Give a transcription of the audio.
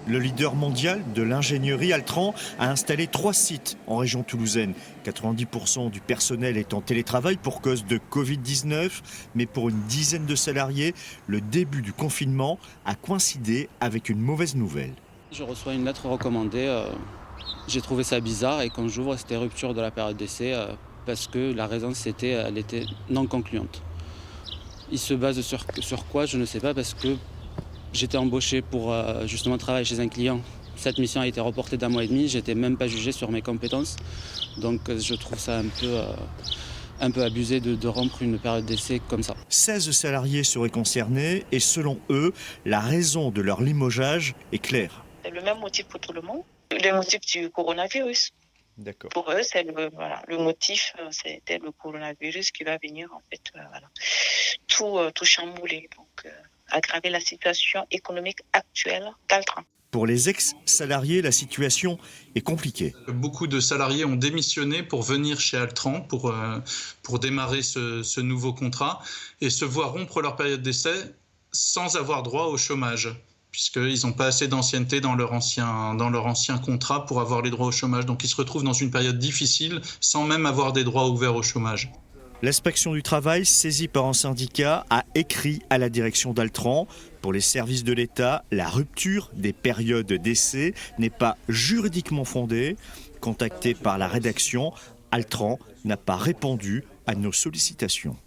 Le leader mondial de l'ingénierie, Altran, a installé 3 sites en région toulousaine. 90% du personnel est en télétravail pour cause de Covid-19, mais pour une dizaine de salariés, le début du confinement a coïncidé avec une mauvaise nouvelle. Je reçois une lettre recommandée. J'ai trouvé ça bizarre et quand j'ouvre, c'était rupture de la période d'essai parce que la raison, elle était non concluante. Il se base sur quoi, je ne sais pas, parce que j'étais embauché pour justement travailler chez un client. Cette mission a été reportée d'1 mois et demi, j'étais même pas jugé sur mes compétences. Donc je trouve ça un peu abusé de rompre une période d'essai comme ça. 16 salariés seraient concernés et selon eux, la raison de leur limogeage est claire. C'est le même motif pour tout le monde. Le motif du coronavirus. D'accord. Pour eux, c'est le motif, c'était le coronavirus qui va venir en fait, tout chambouler. Donc, aggraver la situation économique actuelle d'Altran. Pour les ex-salariés, la situation est compliquée. Beaucoup de salariés ont démissionné pour venir chez Altran, pour démarrer ce nouveau contrat et se voir rompre leur période d'essai sans avoir droit au chômage, puisqu'ils n'ont pas assez d'ancienneté dans leur ancien contrat pour avoir les droits au chômage. Donc ils se retrouvent dans une période difficile sans même avoir des droits ouverts au chômage. L'inspection du travail, saisie par un syndicat, a écrit à la direction d'Altran. Pour les services de l'État, la rupture des périodes d'essai n'est pas juridiquement fondée. Contacté par la rédaction, Altran n'a pas répondu à nos sollicitations.